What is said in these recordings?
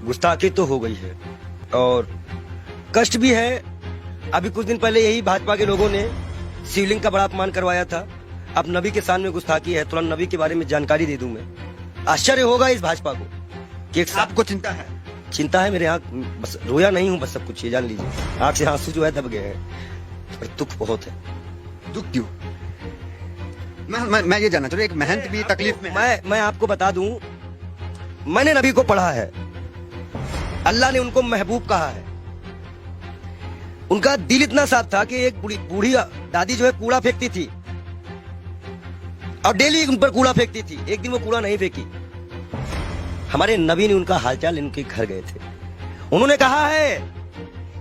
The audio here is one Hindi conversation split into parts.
गुस्ताखी तो हो गई है और कष्ट भी है। अभी कुछ दिन पहले यही भाजपा के लोगों ने शिवलिंग का बड़ा अपमान करवाया था। अब नबी के सामने गुस्ताखी है, तुरंत नबी के बारे में जानकारी दे दूं मैं। आश्चर्य होगा इस भाजपा को कि एक आपको चिंता है? चिंता है, मेरे आंख बस रोया नहीं हूं, बस सब कुछ ये जान लीजिए। आंख से आंसू जो है दब गए हैं और दुख बहुत है। दुख क्यों? मैं ये जानना चाहता हूँ, एक महंत भी तकलीफ में है। मैं आपको बता दूं, मैंने नबी को पढ़ा है, अल्लाह ने उनको महबूब कहा है। उनका दिल इतना साफ था कि एक बूढ़ी दादी जो है कूड़ा फेंकती थी और डेली उन पर कूड़ा फेंकती थी। एक दिन वो कूड़ा नहीं फेंकी। हमारे नबी ने उनका हालचाल इनके घर गए थे। उन्होंने कहा है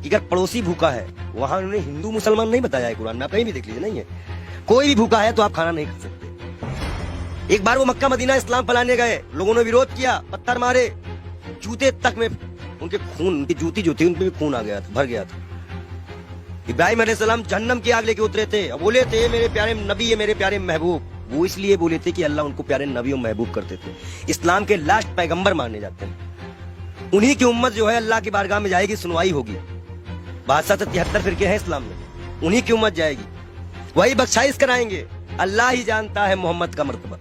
कि अगर पड़ोसी भूखा है, वहां उन्होंने हिंदू मुसलमान नहीं बताया है, कुरान में आप कहीं भी देख लीजिए, नहीं है। कोई भी भूखा है तो आप खाना नहीं खा सकते। एक बार वो मक्का मदीना इस्लाम फैलाने गए, लोगों ने विरोध किया, पत्थर मारे, जूते तक में उनके खून, उनकी जूती जो थी उनपे भी खून आ गया था, भर गया था। इब्राहिम अलैहिस्सलाम जहन्नम की आग लेके उतरे थे और बोले थे मेरे प्यारे नबी है, मेरे प्यारे महबूब। वो इसलिए बोले थे कि अल्लाह उनको प्यारे नबी और महबूब करते थे। इस्लाम के लास्ट पैगंबर माने जाते हैं। उन्हीं की उम्मत जो है अल्लाह की बारगाह में जाएगी, सुनवाई होगी। 72 फिरके हैं इस्लाम में, उन्हीं की उम्मत जाएगी, वही बख्शाइश कराएंगे। अल्लाह ही जानता है मोहम्मद का मर्तबा।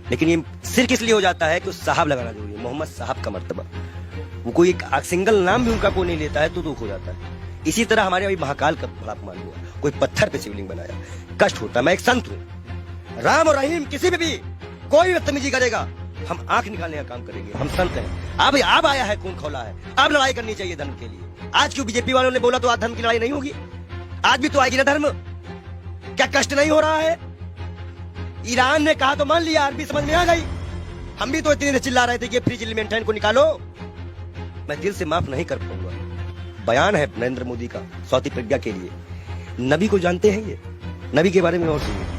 लेकिन ये सिर्फ इसलिए हो जाता है कि साहब लगाना जरूरी है, मोहम्मद साहब का मर्तबा। वो कोई एक सिंगल नाम भी उनका कोई नहीं लेता है तो दुख हो जाता है। इसी तरह हमारे अभी महाकाल का बड़ा अपमान हुआ, कोई पत्थर पे शिवलिंग बनाया, कष्ट होता है। मैं एक संत हूँ, राम और रहीम किसी भी कोई बदतमीजी करेगा हम आंख निकालने का काम करेंगे। हम संत हैं। अब आया है, खून खौला है, अब लड़ाई करनी चाहिए धर्म के लिए। आज क्यों बीजेपी वालों ने बोला तो आज धर्म की लड़ाई नहीं होगी? आज भी तो आएगी ना धर्म। क्या कष्ट नहीं हो रहा है? ईरान ने कहा तो मान लिया, अरबी समझ में आ गई। हम भी तो इतनी देर चिल्ला रहे थे कि फ्री मेंटेन को निकालो। मैं दिल से माफ नहीं कर पाऊंगा। बयान है नरेंद्र मोदी का स्वाति प्रज्ञा के लिए। नबी को जानते हैं ये? नबी के बारे में और सुनिए।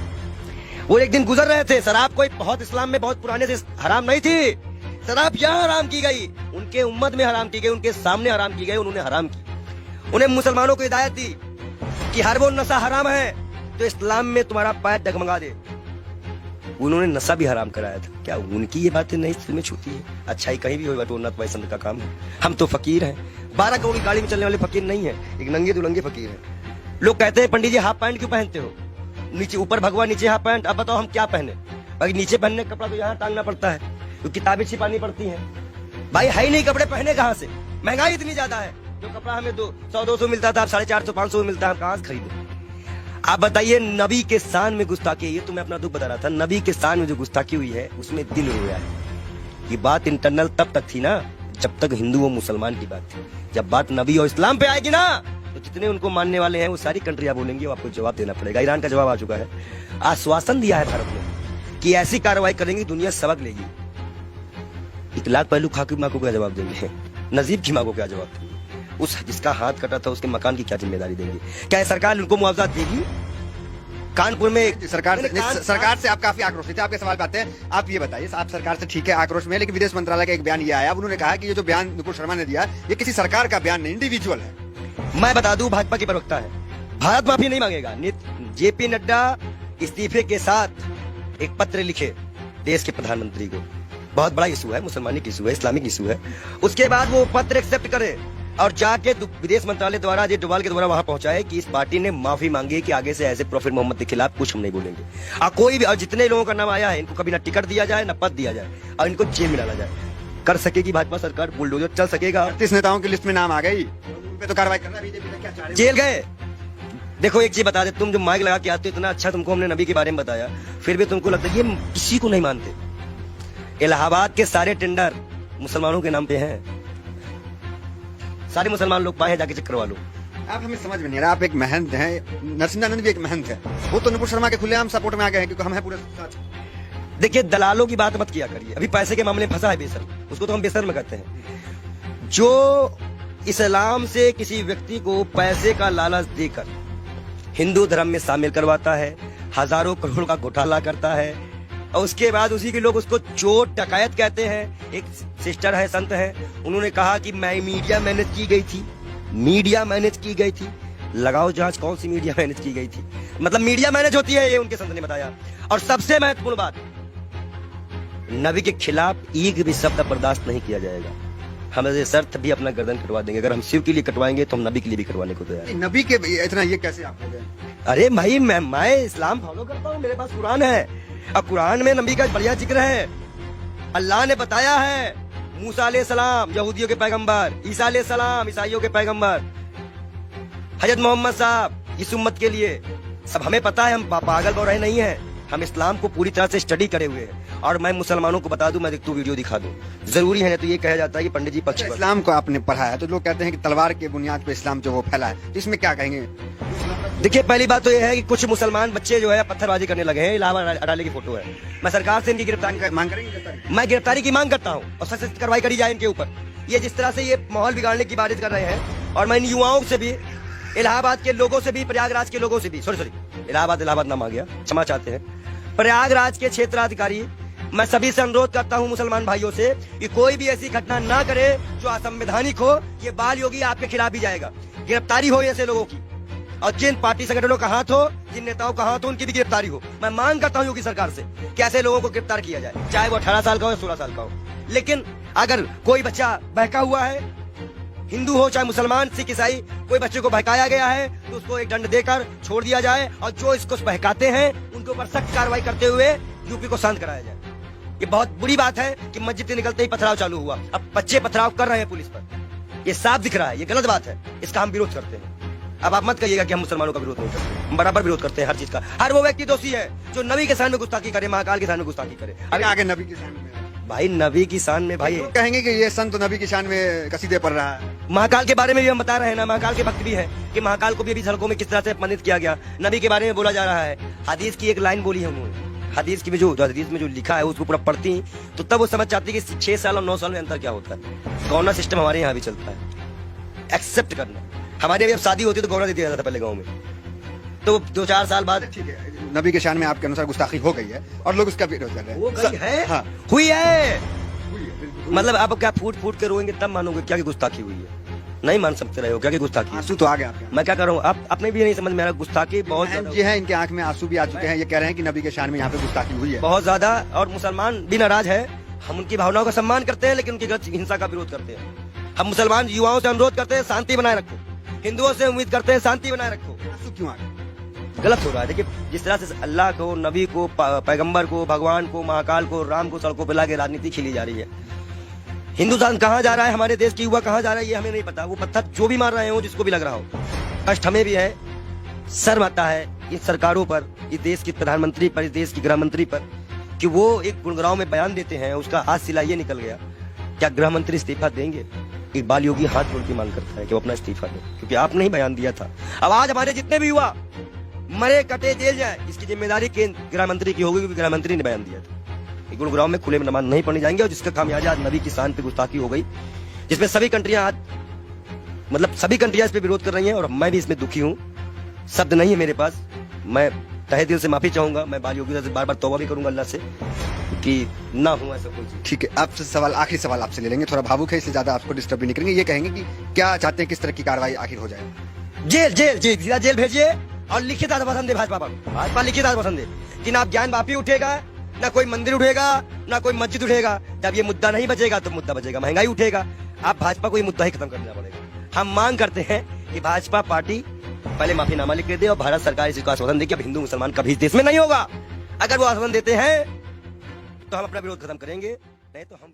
वो एक दिन गुजर रहे थे, शराब कोई बहुत इस्लाम में बहुत पुराने से हराम नहीं थी। शराब यहाँ हराम की गई, उनके उम्मत में हराम की गई, उनके सामने हराम की गई, उन्होंने हराम की। उन्हें मुसलमानों को हिदायत दी कि हर वो नशा हराम है तो इस्लाम में तुम्हारा पैर डगमगा दे। उन्होंने नशा भी हराम कराया था। क्या उनकी ये बातें नहीं दिल में छूती है? अच्छाई कहीं भी हो तो उन्नत वैसन का काम है। हम तो फकीर हैं, 12 करोड़ की गाड़ी में चलने वाले फकीर नहीं है, एक नंगे दुलंगे फकीर हैं। लोग कहते हैं पंडित जी हाफ पैंट क्यों पहनते हो? नीचे ऊपर भगवा, नीचे हाफ पैंट। अब बताओ हम क्या पहने? बाकी नीचे पहनने का कपड़ा तो यहाँ टांगना पड़ता है, तो किताबें छिपानी पड़ती हैं। भाई है ही नहीं कपड़े, पहने कहाँ से? महंगाई इतनी ज्यादा है, जो कपड़ा हमें 100-200 मिलता था, अब 450-500 मिलता है, कहाँ से खरीदे? आप बताइए, नबी के शान में गुस्ताखी, ये तो मैं अपना दुख बता रहा था। नबी के शान में जो गुस्ताखी हुई है उसमें दिल रोया है। ये बात इंटरनल तब तक थी ना जब तक हिंदू और मुसलमान की बात थी। जब बात नबी और इस्लाम पे आएगी ना तो जितने उनको मानने वाले हैं वो सारी कंट्रियां बोलेंगी, वो आपको जवाब देना पड़ेगा। ईरान का जवाब आ चुका है, आश्वासन दिया है भारत ने कि ऐसी कार्रवाई करेंगे दुनिया सबक लेगी। 1 लाख पहलू खा की माँ को क्या जवाब देंगे? नजीब की माँ को क्या जवाब देंगे? उस जिसका हाथ कटा था उसके मकान की क्या जिम्मेदारी देंगे? क्या सरकार उनको मुआवजा देगी? कानपुर में सरकार से आप काफी आक्रोशित थे। आपके सवाल पे आते हैं। आप ये बताइए, आप सरकार से ठीक है आक्रोश में, लेकिन विदेश मंत्रालय का एक बयान ये आया, उन्होंने कहा कि ये जो बयान नुपुर शर्मा ने दिया ये किसी सरकार का बयान नहीं, इंडिविजुअल है। मैं बता दूं, भाजपा की प्रवक्ता है, भारत माफी नहीं मांगेगा। जेपी नड्डा इस्तीफे के साथ एक पत्र लिखे देश के प्रधानमंत्री को। बहुत बड़ा इशू है, मुसलमानी इशू है, इस्लामिक इशू है। उसके बाद वो पत्र एक्सेप्ट करे और जाके विदेश मंत्रालय द्वारा अजय डोभाल के द्वारा वहां पहुंचाए कि इस पार्टी ने माफी मांगी है कि आगे से ऐसे प्रॉफिट मोहम्मद के खिलाफ कुछ हम नहीं बोलेंगे। और कोई भी, और जितने लोगों का नाम आया है इनको कभी ना टिकट दिया जाए ना पद दिया जाए और इनको जेल में डाला जाए। कर सकेगी भाजपा सरकार, बुलडोजर चल सकेगा। 38 नेताओं की लिस्ट में नाम आ गई, पे तो कार्रवाई करना बीजेपी क्या चाह रही है? जेल गए। देखो एक चीज बता दे, तुम जो माइक लगा के आते हो, इतना अच्छा तुमको हमने नबी के बारे में बताया, फिर भी तुमको लगता है ये किसी को नहीं मानते। इलाहाबाद के सारे टेंडर मुसलमानों के नाम पे हैं, सारे मुसलमान लोग पाए हैं, जाके चेक करवा लो। आप हमें समझ में नहीं आ रहा। आप एक महंत हैं, नरसिंहानंद भी एक महंत है, वो तो नुपुर शर्मा के खुलेआम सपोर्ट में आ गए हैं क्योंकि हम हैं पूरे साथ। देखिए, दलालों की बात मत किया करिए। अभी पैसे के मामले में फंसा है बेशर्म, उसको तो हम बेशर्म कहते हैं। जो इस्लाम से किसी व्यक्ति को पैसे का लालच देकर हिंदू धर्म में शामिल करवाता है, हजारों करोड़ का घोटाला करता है और उसके बाद उसी के लोग उसको चोर डकैत कहते हैं। एक सिस्टर है, संत है, उन्होंने कहा कि मैं मीडिया मैनेज की गई थी, मीडिया मैनेज की गई थी। लगाओ जांच, कौन सी मीडिया मैनेज की गई थी? मतलब मीडिया मैनेज होती है, ये उनके संत ने बताया। और सबसे महत्वपूर्ण बात, नबी के खिलाफ एक भी शब्द बर्दाश्त नहीं किया जाएगा। हम ऐसे शर्त भी अपना गर्दन कटवा देंगे। अगर हम शिव के लिए कटवाएंगे तो हम नबी के लिए भी कटवाने को तैयार हैं। नबी के इतना ये कैसे आप हो गए? अरे भाई मैं इस्लाम फॉलो करता हूँ, मेरे पास कुरान है। अब कुरान में नबी का बढ़िया जिक्र है। अल्लाह ने बताया है, मूसा अलैहिस्सलाम यहूदियों के पैगंबर, ईसा अलैहिस्सलाम ईसाइयों के पैगंबर, हजरत मोहम्मद साहब इस उम्मत के लिए सब हमें पता है। हम पागल बौराहे नहीं है, हम इस्लाम को पूरी तरह से स्टडी करे हुए हैं। और मैं मुसलमानों को बता दूं, मैं तू वीडियो दिखा दूं, जरूरी है। तो ये कहा जाता है कि पंडित जी पक्ष पर। इस्लाम को आपने पढ़ा है तो लोग कहते हैं कि तलवार के बुनियाद पे इस्लाम जो वो फैला है, तो इसमें क्या कहेंगे? देखिए, पहली बात तो ये है कि कुछ मुसलमान बच्चे जो है पत्थरबाजी करने लगे हैं। इलाहाबाद अडाले की फोटो है। मैं सरकार से इनकी गिरफ्तारी मांग करेंगे? मैं गिरफ्तारी की मांग करता हूँ और सख्त कार्रवाई करी जाए इनके ऊपर। ये जिस तरह से ये माहौल बिगाड़ने की बारिश कर रहे हैं, और मैं इन युवाओं से भी, इलाहाबाद के लोगों से भी, प्रयागराज के लोगों से भी, सॉरी इलाहाबाद नाम आ गया, क्षमा चाहते हैं, प्रयागराज के क्षेत्राधिकारी, मैं सभी से अनुरोध करता हूं मुसलमान भाइयों से कि कोई भी ऐसी घटना ना करे जो असंवैधानिक हो। ये बाल योगी आपके खिलाफ भी जाएगा। गिरफ्तारी हो ऐसे लोगों की, और जिन पार्टी संगठनों का हाथ हो, जिन नेताओं का हाथ हो, उनकी भी गिरफ्तारी हो। मैं मांग करता हूं योगी सरकार से कि ऐसे लोगों को गिरफ्तार किया जाए, चाहे वो 18 साल का हो या 16 साल का हो। लेकिन अगर कोई बच्चा बहका हुआ है, हिंदू हो चाहे मुसलमान, सिख, ईसाई, कोई बच्चे को बहकाया गया है तो उसको एक दंड देकर छोड़ दिया जाए, और जो इसको बहकाते हैं उनके ऊपर सख्त कार्रवाई करते हुए यूपी को शांत कराया जाए। ये बहुत बुरी बात है कि मस्जिद से निकलते ही पथराव चालू हुआ। अब बच्चे पथराव कर रहे हैं पुलिस पर, ये साफ दिख रहा है, ये गलत बात है, इसका हम विरोध करते हैं। अब आप मत कहिएगा कि हम मुसलमानों का विरोध नहीं करते, हम बराबर विरोध करते हैं हर चीज का। हर वो व्यक्ति दोषी है जो नबी के सामने गुस्ताखी करे, महाकाल के सामने गुस्ताखी करे। अरे आगे नबी की शान में भाई, नबी की शान में भाई लोग कहेंगे कि ये संत नबी की शान में कसीदे पढ़ रहा है। महाकाल के बारे में भी हम बता रहे हैं ना, महाकाल के भक्त भी है कि महाकाल को भी अभी सड़कों में किस तरह से अपमानित किया गया। नबी के बारे में बोला जा रहा है। हदीस की एक लाइन बोली है उन्होंने, हदीस की जो हदीस में जो लिखा है उसको पूरा पढ़ती तो तब वो समझ जाती कि 6 साल और 9 साल में अंतर क्या होता है। गौना सिस्टम हमारे यहाँ भी चलता है, एक्सेप्ट करना। हमारे अभी अब शादी होती तो गौना दे दिया जाता था पहले गाँव में, तो 2-4 साल बाद। ठीक है, नबी के शान में आपके अनुसार गुस्ताखी हो गई है और लोग उसका विरोध कर रहे हैं। वो गई है, हाँ। हुई है। मतलब आप क्या फूट फूट के रोएंगे तब मानोगे क्या कि गुस्ताखी हुई है? नहीं मान सकते रहे हो क्या कि गुस्ताखी? आंसू तो आ गए आपके। मैं क्या कर रहा हूँ, आप अपने भी नहीं समझ में आ रहा। गुस्ताखी बहुत ज्यादा ये है, इनके आंख में आंसू भी आ चुके हैं। ये कह रहे हैं कि नबी के शान में यहाँ पे गुस्ताखी हुई है बहुत ज्यादा, और मुसलमान भी नाराज है। हम उनकी भावनाओं का सम्मान करते हैं लेकिन उनकी गलत हिंसा का विरोध करते हैं। हम मुसलमान युवाओं से अनुरोध करते हैं शांति बनाए रखो, हिंदुओं से उम्मीद करते हैं शांति बनाए रखो। आंसू क्यों आ गए? गलत हो रहा है। देखिए, जिस तरह से अल्लाह को, नबी को, पैगंबर को, भगवान को, महाकाल को, राम को सड़कों पर लाके राजनीति खेली जा रही है। हिंदुस्तान कहाँ जा रहा है, हमारे देश की युवा कहाँ जा रहा है, ये हमें नहीं पता। वो पत्थर जो भी मार रहे हो, जिसको भी लग रहा हो, कष्ट हमें भी है, शर्म आता है इस सरकारों पर, इस देश के प्रधानमंत्री पर, इस देश की गृह मंत्री पर, कि वो एक गुड़गांव में बयान देते हैं, उसका आज सिला ये निकल गया। क्या गृह मंत्री इस्तीफा देंगे? एक बाल योगी हाथ जोड़ के मांग करता है कि वो अपना इस्तीफा दे, क्योंकि आपने ही बयान दिया था। अब आज हमारे जितने भी युवा मरे कटे जेल जाए, इसकी जिम्मेदारी केंद्र गृह मंत्री की होगी, क्योंकि गृह मंत्री ने बयान दिया था। गुरुग्राम में खुले में नमाज नहीं पढ़ने जाएंगे, और जिसका खामियाजा आज नबी की शान पे गुस्ताखी हो गई, जिसमें सभी कंट्रियां आज, मतलब सभी कंट्रियां इस पे विरोध कर रही हैं, और मैं भी इसमें दुखी हूं। शब्द नहीं है मेरे पास। मैं तहे दिल से माफी चाहूंगा। मैं बाल योगी से बार बार तौबा भी करूंगा अल्लाह से कि ना हो ऐसा कोई चीज। ठीक है, आपसे सवाल, आखिरी सवाल आपसे ले लेंगे, थोड़ा भावुक है इसलिए ज्यादा आपको डिस्टर्ब भी नहीं करेंगे। ये कहेंगे कि क्या चाहते हैं, किस तरह की कार्रवाई आखिर हो जाए? जेल जेल जेल सीधा जेल भेजिए, और लिखित आश्वासन दे भाजपा पर। भाजपा लिखित आश्वासन दे कि ना ज्ञान वापी उठेगा, ना कोई मंदिर उठेगा, ना कोई मस्जिद उठेगा। जब ये मुद्दा नहीं बचेगा तो मुद्दा बचेगा महंगाई उठेगा। आप भाजपा को ये मुद्दा ही खत्म करना पड़ेगा। हम मांग करते हैं कि भाजपा पार्टी पहले माफीनामा लिख के दे, और भारत सरकार इसको आश्वासन दे कि अब हिंदू मुसलमान कभी इस देश में नहीं होगा। अगर वो आश्वासन देते हैं तो हम अपना विरोध खत्म करेंगे, नहीं तो हम